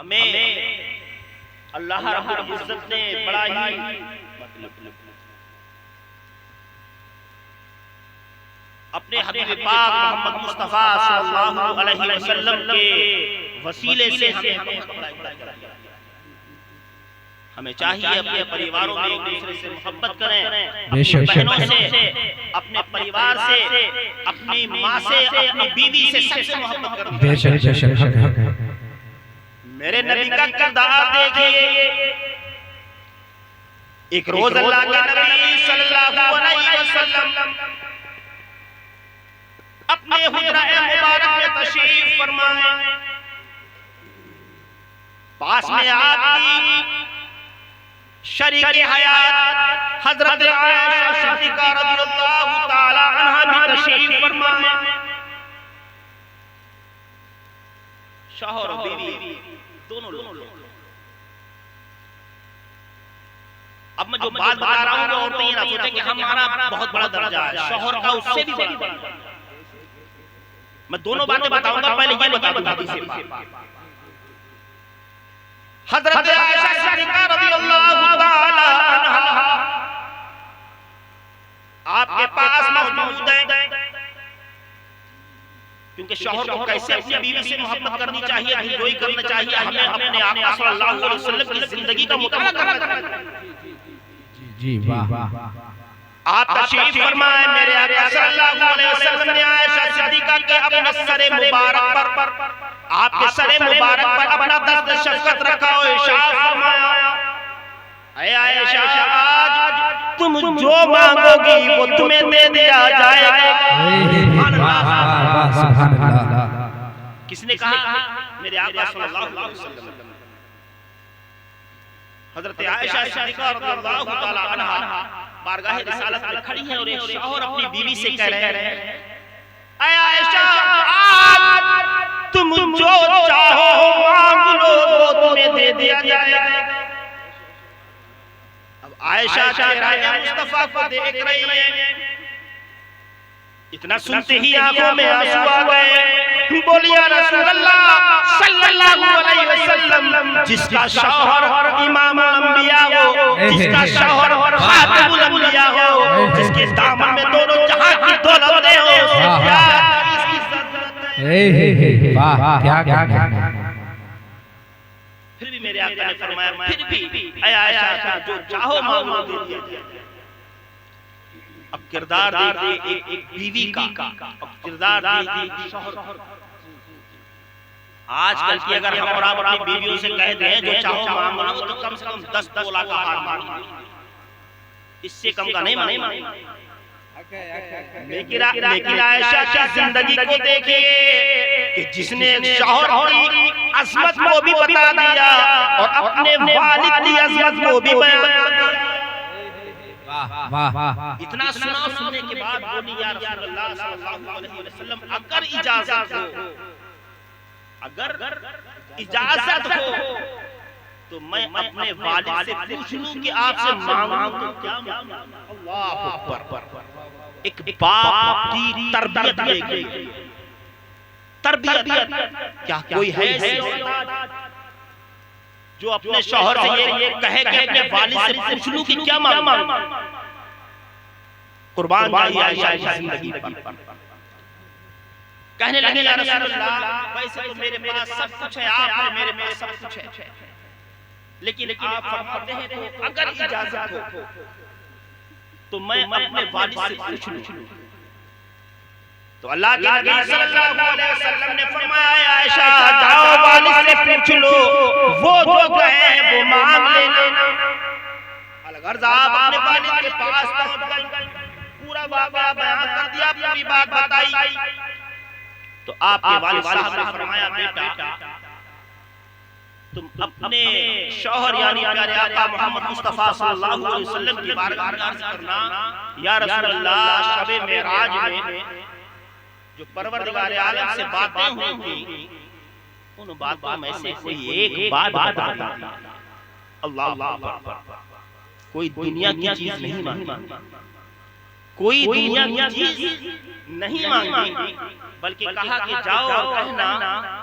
हमें अल्लाह रब्बुल इज्जत ने बड़ा ही अपने हबीब पाक मोहम्मद मुस्तफा सल्लल्लाहु अलैहि वसल्लम के वसीले से हमें चाहिए अपने परिवारों में एक दूसरे से मोहब्बत करें, बहनों से, अपने परिवार से, अपनी माँ से, अपनी बीवी से, सबसे मोहब्बत करें। मेरे नबी का किरदार देखिए। एक रोज अल्लाह के नबी सल्लल्लाहु अलैहि वसल्लम अपने हुजरा मुबारक में तशरीफ फरमाए। पास में आपकी शरीक हयात हजरत आयशा सिद्दीका रज़ियल्लाहु ताला अन्हा भी तशरीफ फरमाए। शौहर और बीवी दोनों लोग। अब मैं जो बात बता रहा हूँ औरतें ये ना सोचें कि हमारा बहुत बड़ा दर्जा है, शौहर का उससे भी बड़ा। मैं दोनों बातें बताऊंगा, पहले ये बता दूं हदीस से। हज़रत आयशा सिद्दीका रज़ियल्लाहु ताला अन्हा आपके पास मौजूद है, क्योंकि शौहर को कैसे अपनी बीवी से मोहब्बत करनी चाहिए, दिलजोई करना चाहिए, हमें अपने आका सल्लल्लाहु अलैहि वसल्लम की जिंदगी का मुताला करना चाहिए। जी वाह। आप तशरीफ फरमाए। मेरे आका सल्लल्लाहु अलैहि वसल्लम ने आयशा सिद्दीका के अपने सरे मुबारक पर, आपके सरे मुबारक पर अपना दस्त शफ़क़त रखा और इरशाद फरमाया, ऐ आयशा, आज तुम जो मांगोगी वो तुम्हें दे दिया जाएगा। सुभान अल्लाह। किसने कहा? मेरे आका सल्लल्लाहु अलैहि वसल्लम। हज़रत आयशा सिद्दीका रज़ियल्लाहु ताला अन्हा बारगाह रिसालत में खड़ी हैं और एक शौहर अपनी बीवी से कह रहे हैं, ऐ आयशा, आज तुम जो चाहो मांग लो वो तुम्हें दे दिया जाएगा। अब आयशा चेहरा मुस्तफा को देख रही है। इतना सुनते ही आंखों में आंसू आ गए। बोली, या रसूल अल्लाह सल्लल्लाहु अलैहि वसल्लम, जिसका शौहर इमामुल अंबिया हो, जिसका शौहर खातिमुल अंबिया हो, जिसके दामन में दोनों जहां की दौलतें हो, इसकी इज्जत है। वाह, क्या फिर भी मेरे आका ने फरमाया, फिर भी ऐ आयशा, जो चाहो मांगो दे दिया जाएगा। अब किरदार देखिए एक बीवी का, अब किरदार देखिए शौहर। आजकल की अगर हम और आप अपनी बीवियों से कह दें जो चाहो मांग लो, तो कम से कम 10 तोला का हार मांगे, इससे कम का नहीं मांगे। लेकिन आयशा की जिंदगी को देखिए कि जिसने शौहर की अज़मत को भी बता दिया और अपने वालिद की अज़मत को भी बयान कर दिया। वाह। इतना सुनने के बाद बोली, या रसूल अल्लाह सल्लल्लाहु अलैहि वसल्लम, अगर इजाजत हो तो मैं अपने वालिद से पूछ लूं कि आपसे मांगूं तो क्या मांगूं। अल्लाह अकबर। एक बाप की तरबियत देखिए, तरबियत। क्या कोई है जो अपने शौहर से ये कहे कि अपने वालिद से पूछ लूं कि क्या मांगूं। कुर्बान जाइए आयशा जिंदगी पर। कहने लगे, या रसूल अल्लाह, वैसे तो मेरे पास सब कुछ है, आप है, मेरे पास सब कुछ है, लेकिन आप फरमाते हैं तो अगर इजाजत हो तो मैं अपने वालिद से पूछ लूं। तो अल्लाह के नबी सल्लल्लाहु अलैहि वसल्लम ने फरमाया, आयशा, जाओ वालिद से पूछ लो, वो जो कहे वो मांग लेना। अलगर्ज आप अपने वालिद के पास पहुंच गए, पूरा वाक़या बयान कर दिया, पूरी बात बताई। तो आपके वालिद साहब ने फरमाया, बेटा तुम अपने शौहर यानी प्यारे आका मोहम्मद मुस्तफा सल्लल्लाहु अलैहि वसल्लम की बारगाह में अर्ज करना, या रसूल अल्लाह, शबे मेराज में जो परवरदिगार आलम से बातें हुई थी, उन बातों में से कोई एक बात बता दीजिए। अल्लाह अकबर। कोई दुनिया की चीज नहीं मांगी, कोई दुनिया की चीज नहीं मांगी, बल्कि कहा कि जाओ और कहना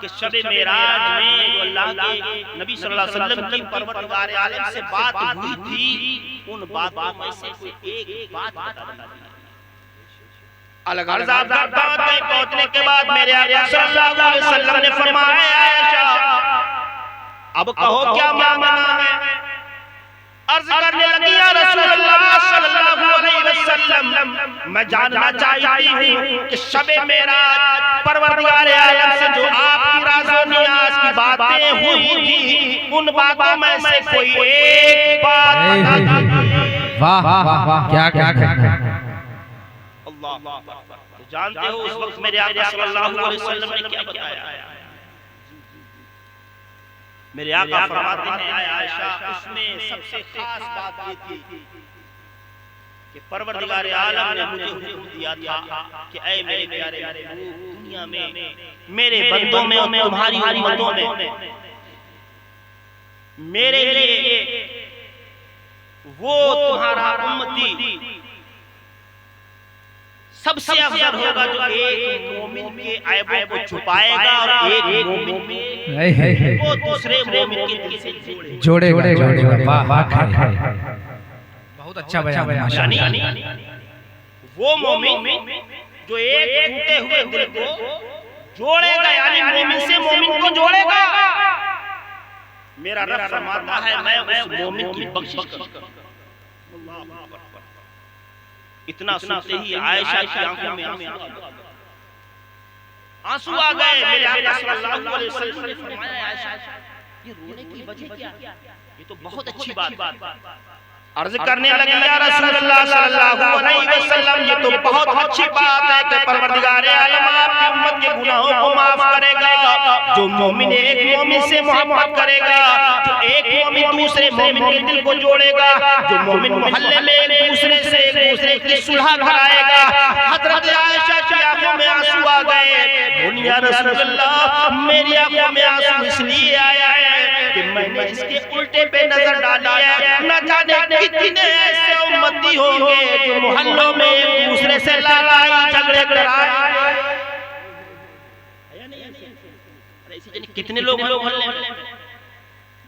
कि शब मेराज में जो अल्लाह के नबी सल्लल्लाहु अलैहि वसल्लम की परवरदिगार आलम से बात हुई थी, उन बातों में से कोई एक बात बता देना। अलग-अलग बात पहुंचने के बाद मेरे आका सल्लल्लाहु अलैहि वसल्लम ने फरमाया, आयशा अब कहो क्या मांगना है। अर्ज करने लगी, या रसूलल्लाह सल्लल्लाहु अलैहि वसल्लम, मैं जानना चाहती हूँ कि शबे मेराज परवरदिगार आलम से जो आपकी राज़ो नियाज़ की बातें हुई थी, उन बातों में से कोई एक बात बता दीजिए। वाह वाह वाह, क्या क्या कहना है। अल्लाह, तो जानते हो उस वक्त मेरे आका सल्लल्लाहु अलैहि वसल्लम ने क्या बताया। मेरे आका फरमाते हैं, आयशा उसमें सबसे खास बात ये थी कि परवरदिगार आलम ने मुझे हुक्म दिया था कि ऐ मेरे प्यारे दुनिया में मेरे बंदों में और तुम्हारी उम्मतों में मेरे लिए वो तुम्हारा उम्मती सबसे अफजल होगा जो एक मोमिन के ऐबों को छुपाएगा और एक मोमिन में वो दूसरे मोमिन के दिल से जोड़ेगा। वाह वाह, बहुत अच्छा बयान है। वो मोमिन जो एक टूटे हुए दिल को जोड़ेगा, यानी मोमिन से मोमिन को जोड़ेगा। मेरा रब फरमाता है मैं उस मोमिन की बख्शिश करूंगा। इतना सुनते ही आयशा की आंखों में आंसू आ गए। मेरे आका सल्लल्लाहु अलैहि वसल्लम ने फरमाया, आयशा ये रोने की वजह क्या? ये तो बहुत अच्छी बात। अर्ज करने लगी, या रसूलल्लाह सल्लल्लाहु अलैहि वसल्लम, ये तो बहुत अच्छी बात है कि परवरदिगार आलम आपकी उम्मत के गुनाहों को माफ करेगा। जो मोमिन एक मोमिन से मोहब्बत करेगा, जो एक मोमिन दूसरे मोमिन के दिल को जोड़ेगा, जो मोमिन मोहल्ले में एक दूसरे की सुलह कराएगा। हजरत आयशा की आंखों में आंसू आ गए। बोली, या रसूलल्लाह मेरी आंखों में आंसू इसलिए आया है कि मैंने इसके उल्टे पे नजर डाली है। न जाने कितने ऐसे उम्मती होंगे जो मोहल्लों में एक दूसरे से लड़ाई झगड़े कराए। कितने लोग मोहल्ले में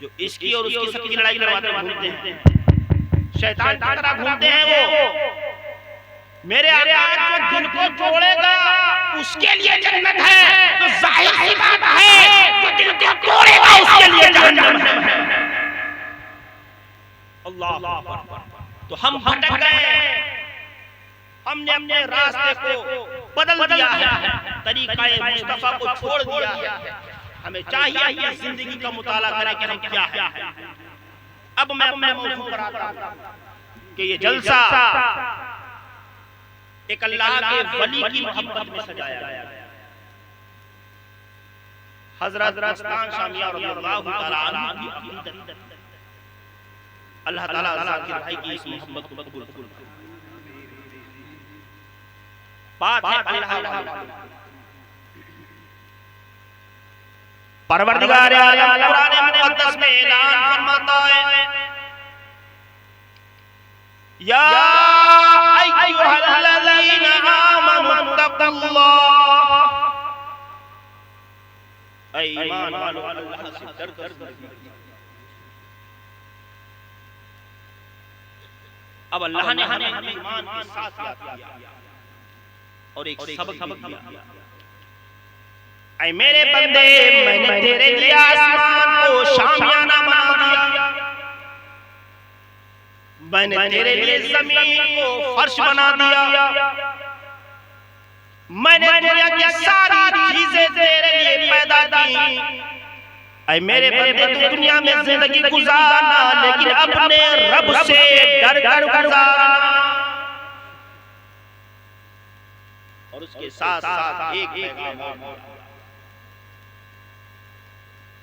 जो इसकी और उसकी सबकी लड़ाई करवाते घूमते हैं, शैतान की तरह घूमते हैं। वो मेरे आका जो दिल को जोड़ेगा उसके लिए जन्नत है, तो जाहिर सी बात है जो दिल को तोड़ेगा उसके लिए जहन्नम है। अल्लाह, तो हम भटक गए, हमने अपने रास्ते को बदल दिया है, तरीक़ाए मुस्तफा को छोड़ दिया है। हमें चाहिए कि जिंदगी का मुताला करें कि हम क्या है। अब मैं अपने मौजू पर आता हूं कि ये जलसा एक अल्लाह के वली की मोहब्बत में सजाया गया। हजरत रस्तान शामिया रज़ियल्लाहु तआला अन्हु की अक़ीदत, अल्लाह ताला ज़ाकिर भाई की इस मोहब्बत को कबूल फरमाए। बात है अल्लाह परवरदिगार आलम कुरान मुक़द्दस में ऐलान फरमाता है, या अय्युहल्लज़ीना आमनुत्तक़ुल्लाह, ऐ ईमान वालों अल्लाह से डर कर। अब अल्लाह ने हमें ईमान के साथ याद किया और एक सबक दिया। ऐ मेरे बंदे, मैंने तेरे लिए आसमान को शामियाना बना दिया, मैंने तेरे लिए जमीन को फर्श बना दिया, मैंने दुनिया की सारी चीजें तेरे लिए पैदा की। ऐ मेरे बंदे, तू दुनिया में जिंदगी गुजारना, लेकिन अपने रब से डर कर गुजारना। और उसके साथ साथ एक पैगाम,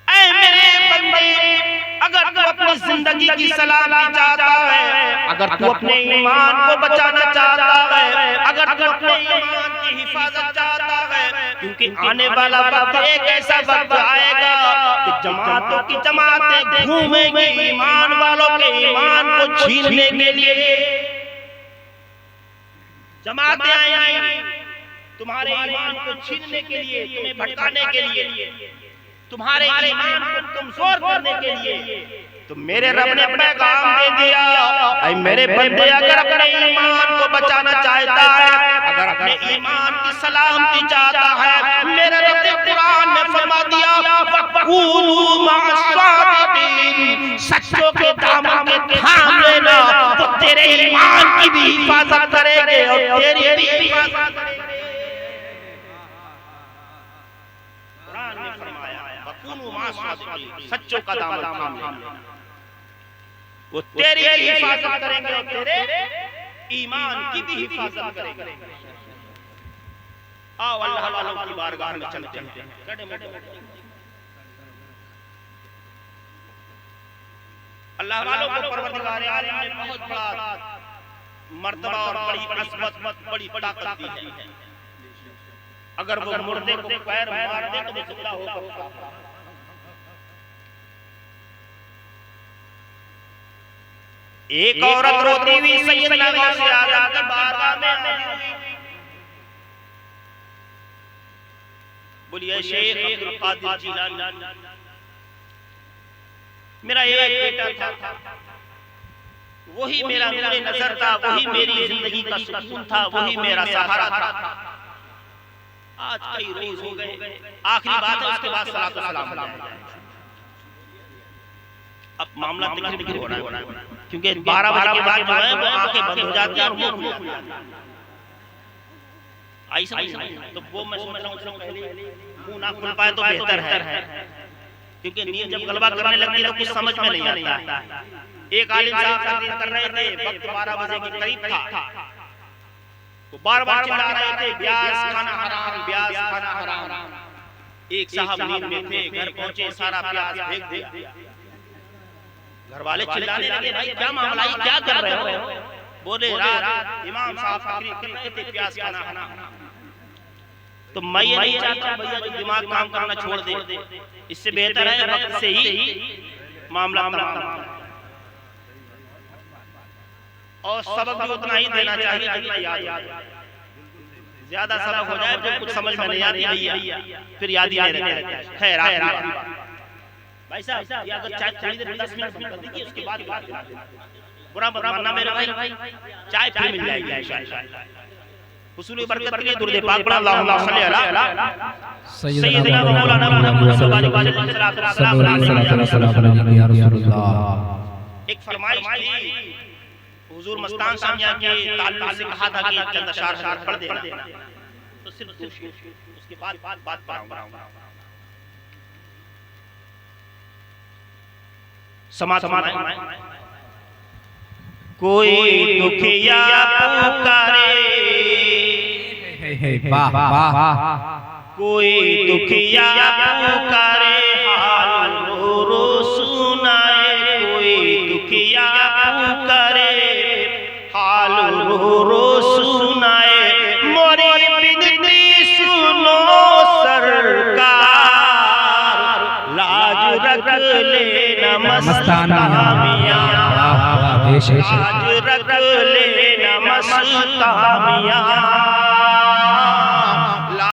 ऐ मेरे बंदे, अगर तू अपनी जिंदगी की सलामती चाहता है, अगर तू अपने ईमान को बचाना चाहता है, अगर तू अपने ईमान की हिफाजत चाहता है, क्योंकि आने वाला वक्त एक ऐसा वक्त आएगा कि जमातों की जमातें घूमेंगी ईमान वालों के ईमान को छीनने के लिए। जमातें आई तुम्हारे ईमान को छीनने के लिए, तुम्हें भटकाने के लिए, तुम्हारे ईमान को कमजोर करने के लिए। तो मेरे रब ने पैगाम दे दिया, ऐ मेरे बंदे अगर अपने ईमान को बचाना चाहता है, अगर अपने ईमान की सलामती चाहता है, मेरे रब ने कुरान में फरमा दिया वक़ूनू मअस-सादिक़ीन, सच्चों के दामन के थाम लेना, तो तेरे ईमान की भी हिफाजत करेंगे और तेरी भी हिफाजत करेंगे। कुरान ने फरमाया वक़ूनू मअस-सादिक़ीन, सच्चों का दामन थाम लेना, वो तेरी भी हिफाजत करेंगे और तेरे ईमान की भी हिफाजत करेंगे। आओ अल्लाह वालों की बारगाह में चलते हैं। अल्लाह वालों को परवरदिगार आलम ने बहुत बड़ा मर्तबा और बड़ी अज़मत, बड़ी ताकत दी है। अगर वो मुर्दे को पैर मार दे तो वो जिंदा होगा। एक औरत रोती हुई सैयदना गौसे आज़म की बारगाह में आई। बोलिए शेख अब्दुल कादिर जिलानी, मेरा एक बेटा था, वही मेरा नूरे नजर था, वही मेरी जिंदगी का सुकून था, वही मेरा सहारा था। आज कई रोज हो गए, आखिरी बात है, उसके बाद सलात व सलाम। अब मामला तिक्र हो रहा है, क्योंकि 12 बजे के बाद जो है वो आंखें बंद हो जाती हैं और मुंह खुल जाता है। आई समझ? तो वो मैं समझ रहा हूँ पहले मुंह ना खुल पाए तो बेहतर है, क्योंकि नींद जब गलबा करने लगती है तो कुछ समझ में नहीं आता है। एक आलिम साहब तकरीर कर रहे थे, वक्त 12 बजे के करीब था, तो बार-बार चिल्ला रहे थे ब्याज खाना हराम, ब्याज खाना हराम। एक साहब नींद में थे, घर पहुंचे, सारा प्याज फेंक दिया। घर वाले चिल्लाने लगे, भाई क्या मामला है, क्या कर रहे हो? बोले रात इमाम साहब तकरीर कर रहे थे, प्याज खाना हराम। तो मैं ये नहीं चाहता भैया जो दिमाग काम करना छोड़ दे, इससे बेहतर है वक्त से ही मामला तमाम, और सबक भी उतना ही देना चाहिए जितना याद। ज्यादा सबक हो जाए तो कुछ समझ में नहीं आती भैया, फिर याद ही नहीं रहता। खैर भाई साहब, ये अगर चाय थोड़ी देर 10 मिनट कर दीजिए, उसके बाद बुरा मत मानना मेरे भाई, चाय फिर मिल जाएगी इंशाअल्लाह। हुसूल बरकत के लिए दुरूद पाक पढ़ा, अल्लाहुम्मा सल्ली अला सय्यिदना व मौलाना मुहम्मद सल्लल्लाहु अलैहि वसल्लम। एक फरमाइश थी हुजूर मस्तान सामिया के ताल्लुक से, कहा था कि चंद अशआर पढ़ देना, तो सिर्फ उसके बाद बात पढ़ाऊंगा। समाधान कोई दुखिया पुकारे, वाह वाह, कोई दुखिया पुकारे, हाल रो सुनाए, कोई दुखिया पुकारे, हाल रो सुनाए, मोरी बिनती सुनो सरकार, लाज रख लेना मस्ताना मियां, लाज रख लेना मस्ताना मियां।